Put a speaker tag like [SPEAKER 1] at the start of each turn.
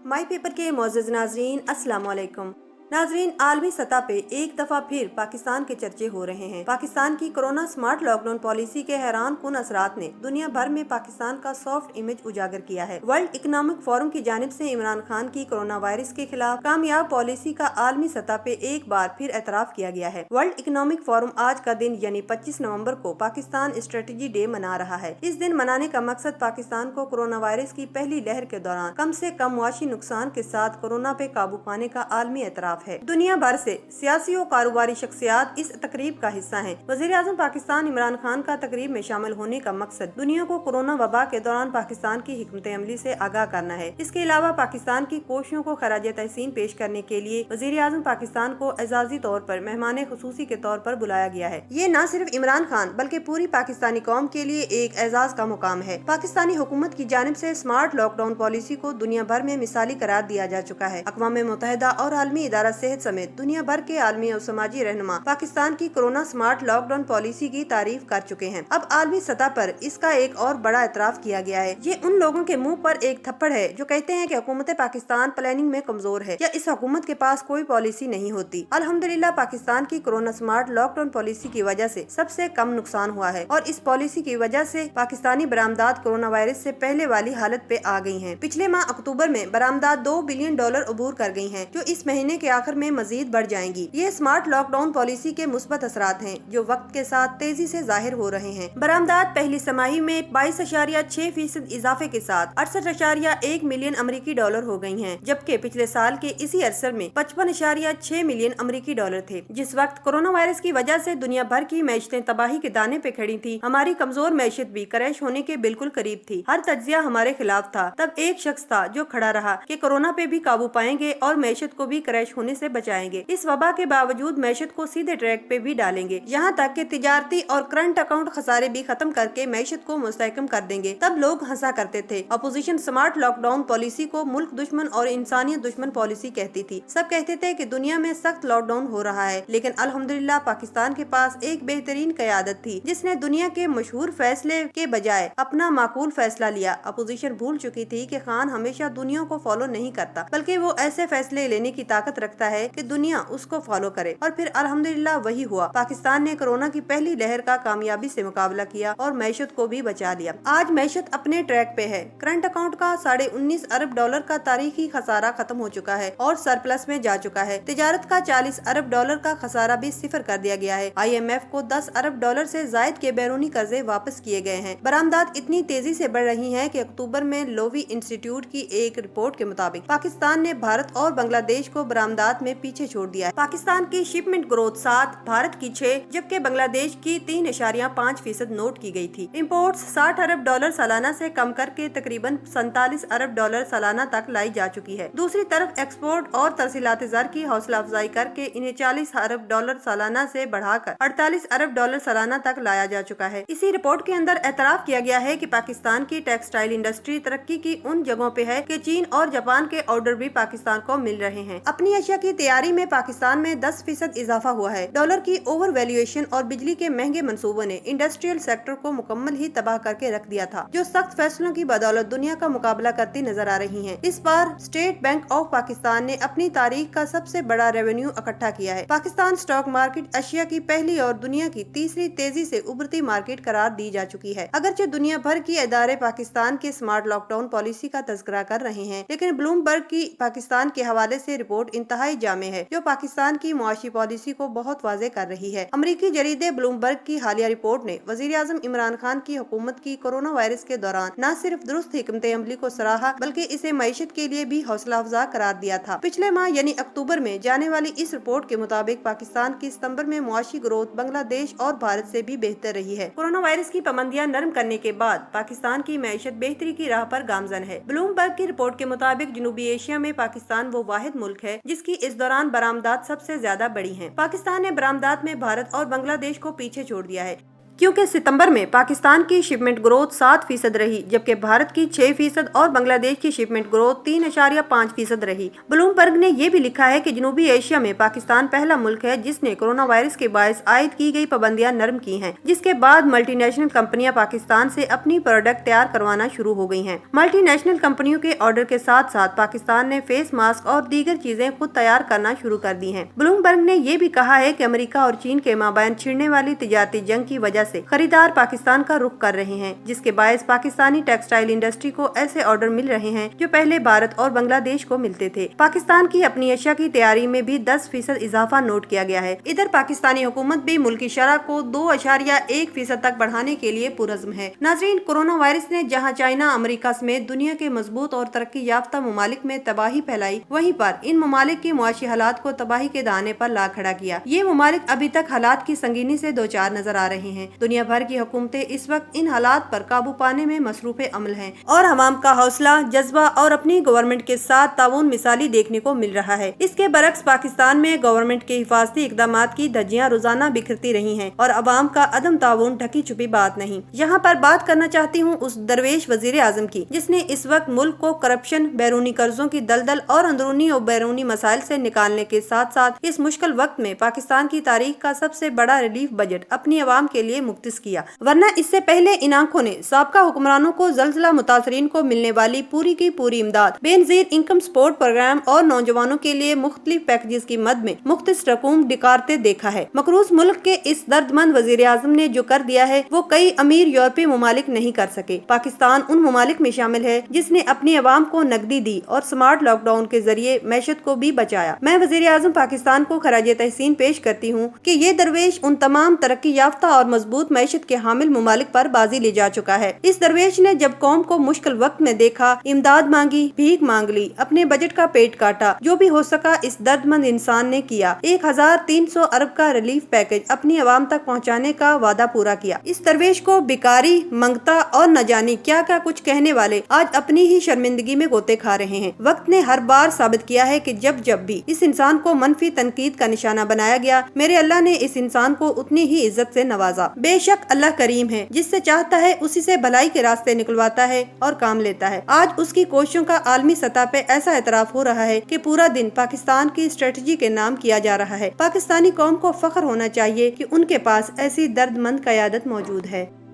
[SPEAKER 1] माई paper के मोअज़्ज़ज़ नाज़रीन, अस्सलाम वालेकुम। नाजरीन, आलमी सतह पे एक दफा फिर पाकिस्तान के चर्चे हो रहे हैं। पाकिस्तान की कोरोना स्मार्ट लॉकडाउन पॉलिसी के हैरान कुन असरात ने दुनिया भर में पाकिस्तान का सॉफ्ट इमेज उजागर किया है। वर्ल्ड इकोनॉमिक फोरम की जानिब से इमरान खान की कोरोना वायरस के खिलाफ कामयाब पॉलिसी का आलमी सतह पे एक बार फिर एतराफ किया गया है। वर्ल्ड इकोनॉमिक फोरम आज का दिन यानी 25 नवंबर को पाकिस्तान स्ट्रेटेजी डे मना रहा है। इस दिन मनाने का मकसद पाकिस्तान को कोरोना वायरस की पहली लहर के दौरान कम से कम मुआशी नुकसान के साथ कोरोना पे काबू पाने का आलमी एतराफ है। दुनिया भर से सियासी और कारोबारी शख्सियात इस तकरीब का हिस्सा हैं। वज़ीर-ए-आज़म पाकिस्तान इमरान खान का तकरीब में शामिल होने का मकसद दुनिया को कोरोना वबा के दौरान पाकिस्तान की हिकमत अमली से आगाह करना है। इसके अलावा पाकिस्तान की कोशिशों को खराज तहसीन पेश करने के लिए वज़ीर-ए-आज़म पाकिस्तान को एजाजी तौर पर मेहमान खुसूसी के तौर पर बुलाया गया है। ये न सिर्फ इमरान खान बल्कि पूरी पाकिस्तानी कौम के लिए एक एजाज का मुकाम है। पाकिस्तानी हुकूमत की जानिब से स्मार्ट लॉकडाउन पॉलिसी को दुनिया भर में मिसाली करार दिया जा चुका है। अक़वाम मुत्तहिदा और आलमी इदारा सेहत समेत दुनिया भर के आलमी और समाजी रहनुमा पाकिस्तान की कोरोना स्मार्ट लॉकडाउन पॉलिसी की तारीफ कर चुके हैं। अब आलमी सतह पर इसका एक और बड़ा एतराफ किया गया है। ये उन लोगों के मुंह पर एक थप्पड़ है जो कहते हैं कि हुकूमत पाकिस्तान प्लानिंग में कमजोर है या इस हुकूमत के पास कोई पॉलिसी नहीं होती। अल्हम्दुलिल्लाह पाकिस्तान की कोरोना स्मार्ट लॉकडाउन पॉलिसी की वजह से सबसे कम नुकसान हुआ है और इस पॉलिसी की वजह से पाकिस्तानी बरामदात कोरोना वायरस से पहले वाली हालत पे आ गई हैं। पिछले माह अक्टूबर में बरामदात $2 बिलियन अबूर कर गई हैं, जो इस महीने के आखिर में मजीद बढ़ जाएंगी। ये स्मार्ट लॉकडाउन पॉलिसी के मुस्बत असरात हैं जो वक्त के साथ तेजी से जाहिर हो रहे हैं। बरामदात पहली तिमाही में 22.6% इजाफे के साथ 68.1 मिलियन अमरीकी डॉलर हो गई हैं, जबकि पिछले साल के इसी अरसे में 55.6 मिलियन अमरीकी डॉलर थे। जिस वक्त कोरोना वायरस की वजह से दुनिया भर की मैशतें तबाही के दाने पे खड़ी थी, हमारी कमजोर मैशत भी क्रैश होने के बिल्कुल करीब थी। हर तज्जिया हमारे खिलाफ था। तब एक शख्स था जो खड़ा रहा कि कोरोना पे भी काबू पाएंगे और मैशत को भी क्रैश होने से बचाएंगे। इस वबा के बावजूद मैशत को सीधे ट्रैक पे भी डालेंगे, यहाँ तक कि तिजारती और करंट अकाउंट खसारे भी खत्म करके मैशत को मुस्तहकम कर देंगे। तब लोग हंसा करते थे। अपोजिशन स्मार्ट लॉकडाउन पॉलिसी को मुल्क दुश्मन और इंसानियत दुश्मन पॉलिसी कहती थी। सब कहते थे कि दुनिया में सख्त लॉकडाउन हो रहा है, लेकिन अल्हम्दुलिल्लाह पाकिस्तान के पास एक बेहतरीन क़यादत थी जिसने दुनिया के मशहूर फैसले के बजाय अपना माकूल फैसला लिया। अपोजिशन भूल चुकी थी कि खान हमेशा दुनिया को फॉलो नहीं करता, बल्कि वो ऐसे फैसले लेने की ताकत रखता है कि दुनिया उसको फॉलो करे। और फिर अल्हम्दुलिल्लाह वही हुआ। पाकिस्तान ने कोरोना की पहली लहर का कामयाबी से मुकाबला किया और मैशत को भी बचा लिया। आज मैशत अपने ट्रैक पे है। करंट अकाउंट का $19.5 अरब का तारीखी खसारा खत्म हो चुका है और सरप्लस में जा चुका है। तिजारत का $40 अरब का खसारा भी सिफर कर दिया गया है। IMF को $10 अरब से जायद के बैरूनी कर्जे वापस किए गए हैं। बरामदात इतनी तेजी से बढ़ रही है कि अक्टूबर में लोवी इंस्टीट्यूट की एक रिपोर्ट के मुताबिक पाकिस्तान ने भारत और बांग्लादेश को बरामदात में पीछे छोड़ दिया है। पाकिस्तान की शिपमेंट ग्रोथ 7, भारत की 6, जबकि बांग्लादेश की 3.5% नोट की गई थी। इम्पोर्ट्स $60 अरब सालाना से कम करके तकरीबन $47 अरब सालाना तक लाई जा चुकी है। दूसरी तरफ एक्सपोर्ट और तरसीलात ज़र की हौसला अफजाई करके इन्हें $40 अरब सालाना से बढ़ाकर $48 अरब सालाना तक लाया जा चुका है। इसी रिपोर्ट के अंदर एतराफ किया गया है कि पाकिस्तान की टेक्सटाइल इंडस्ट्री तरक्की की उन जगहों पे है कि चीन और जापान के ऑर्डर भी पाकिस्तान को मिल रहे हैं। अपनी अशिया की तैयारी में पाकिस्तान में 10% इजाफा हुआ है। डॉलर की ओवर वैल्यूएशन और बिजली के महंगे मंसूबों ने इंडस्ट्रियल सेक्टर को मुकम्मल ही तबाह करके रख दिया था, जो सख्त फैसलों की बदौलत दुनिया का मुकाबला करती नजर आ रही हैं। इस बार स्टेट बैंक ऑफ पाकिस्तान ने अपनी तारीख का सबसे बड़ा रेवेन्यू इकट्ठा किया है। पाकिस्तान स्टॉक मार्केट एशिया की पहली और दुनिया की तीसरी तेजी से उभरती मार्केट करार दी जा चुकी है। अगरचे दुनिया भर की इदारे पाकिस्तान के स्मार्ट लॉकडाउन पॉलिसी का तज़किरा कर रहे हैं, लेकिन ब्लूमबर्ग की पाकिस्तान के हवाले से रिपोर्ट इंतहाई जामे है, जो पाकिस्तान की मुआशी पॉलिसी को बहुत वाज़ेह कर रही है। अमरीकी जरीदे ब्लूमबर्ग की हालिया रिपोर्ट ने वज़ीर-ए-आज़म इमरान खान की हुकूमत की कोरोना वायरस के दौरान न सिर्फ दुरुस्त हिकमत अमली को सराहा, बल्कि इसे मईशत के लिए भी हौसला अफजा करार दिया था। पिछले माह यानी अक्टूबर में जाने वाली इस रिपोर्ट के मुताबिक पाकिस्तान की सितंबर में मुआशी ग्रोथ बांग्लादेश और भारत से भी बेहतर रही है। कोरोना वायरस की पाबंदियां नरम करने के बाद पाकिस्तान की मईशत बेहतरी की राह पर गामजन है। ब्लूमबर्ग की रिपोर्ट के मुताबिक जनूबी एशिया में पाकिस्तान वो वाहिद मुल्क है जिसकी इस दौरान बरामदात सबसे ज्यादा बड़ी हैं। पाकिस्तान ने बरामदात में भारत और बांग्लादेश को पीछे छोड़ दिया है। क्योंकि सितंबर में पाकिस्तान की शिपमेंट ग्रोथ 7% रही, जबकि भारत की 6% और बांग्लादेश की शिपमेंट ग्रोथ 3.5% रही। ब्लूमबर्ग ने ये भी लिखा है कि जनूबी एशिया में पाकिस्तान पहला मुल्क है जिसने कोरोना वायरस के बायस आयद की गई पाबंदियां नरम की हैं, जिसके बाद मल्टीनेशनल कंपनियां पाकिस्तान से अपनी प्रोडक्ट तैयार करवाना शुरू हो गई हैं। मल्टीनेशनल कंपनियों के ऑर्डर के साथ साथ पाकिस्तान ने फेस मास्क और दीगर चीजें खुद तैयार करना शुरू कर दी हैं। ब्लूमबर्ग ने ये भी कहा है कि अमेरिका और चीन के माबैन छिड़ने वाली तिजारती जंग की वजह से खरीदार पाकिस्तान का रुख कर रहे हैं, जिसके बायस पाकिस्तानी टेक्सटाइल इंडस्ट्री को ऐसे ऑर्डर मिल रहे हैं जो पहले भारत और बांग्लादेश को मिलते थे। पाकिस्तान की अपनी अशिया की तैयारी में भी 10% इजाफा नोट किया गया है। इधर पाकिस्तानी हुकूमत भी मुल्की शरह को 2.1% तक बढ़ाने के लिए पुरज़्म है। नाज़रीन, कोरोना वायरस ने जहां चाइना, अमेरिका समेत दुनिया के मजबूत और तरक्की याफ्ता ममालिक में तबाही फैलाई, वहीं पर इन ममालिक के मुआशी हालात को तबाही के दाने पर ला खड़ा किया। ये ममालिक अभी तक हालात की संगीनी से दो चार नजर आ रहे हैं। दुनिया भर की हुकूमतें इस वक्त इन हालात पर काबू पाने में मसरूफ अमल हैं और अवाम का हौसला, जज्बा और अपनी गवर्नमेंट के साथ ताउन मिसाली देखने को मिल रहा है। इसके बरक्स पाकिस्तान में गवर्नमेंट के हिफाजती इकदामात की धज्जियां रोजाना बिखरती रही हैं और अवाम का अदम ताउन ढकी छुपी बात नहीं। यहाँ पर बात करना चाहती हूँ उस दरवेश वजीर आजम की जिसने इस वक्त मुल्क को करप्शन, बैरूनी कर्जों की दलदल और अंदरूनी और बैरूनी मसाइल से निकालने के साथ साथ इस मुश्किल वक्त में पाकिस्तान की तारीख का सबसे बड़ा रिलीफ बजट अपनी अवाम के लिए मुख्तस किया। वरना इससे पहले इन आंखों ने साबका हुक्मरानों को जल्जला मुतासरीन को मिलने वाली पूरी की पूरी इमदाद, बेनजीर इनकम सपोर्ट प्रोग्राम और नौजवानों के लिए मुख्तलिफ पैकेजेस की मद में मुख्तस रकूम डिकारते देखा है। मकरूज मुल्क के इस दर्दमंद वजीर आजम ने जो कर दिया है वो कई अमीर यूरोपीय ममालिक नहीं कर सके। पाकिस्तान उन ममालिक में शामिल है जिसने अपनी अवाम को नकदी दी और स्मार्ट लॉकडाउन के जरिए मैशत को भी बचाया। मैं वजीर आजम पाकिस्तान को खराज तहसीन पेश करती हूँ कि ये दरवेश उन तमाम तरक्की याफ्ता और मजबूत मैशत के हामिल ममालिक पर बाजी ले जा चुका है। इस दरवेश ने जब कौम को मुश्किल वक्त में देखा, इमदाद मांगी, भीख मांग ली, अपने बजट का पेट काटा, जो भी हो सका इस दर्दमंद इंसान ने किया। 1300 अरब का रिलीफ पैकेज अपनी आवाम तक पहुँचाने का वादा पूरा किया। इस दरवेश को बिकारी, मंगता और न जाने क्या क्या कुछ कहने वाले आज अपनी ही शर्मिंदगी में गोते खा रहे हैं। वक्त ने हर बार साबित किया है कि जब भी इस इंसान को मनफी तनकीद का निशाना बनाया गया, मेरे अल्लाह ने इस इंसान को उतनी ही इज्जत से नवाजा। बेशक अल्लाह करीम है, जिससे चाहता है उसी से भलाई के रास्ते निकलवाता है और काम लेता है। आज उसकी कोशिशों का आलमी सतह पे ऐसा एतराफ हो रहा है कि पूरा दिन पाकिस्तान की स्ट्रेटजी के नाम किया जा रहा है। पाकिस्तानी कौम को फख्र होना चाहिए कि उनके पास ऐसी दर्दमंद क़यादत मौजूद है।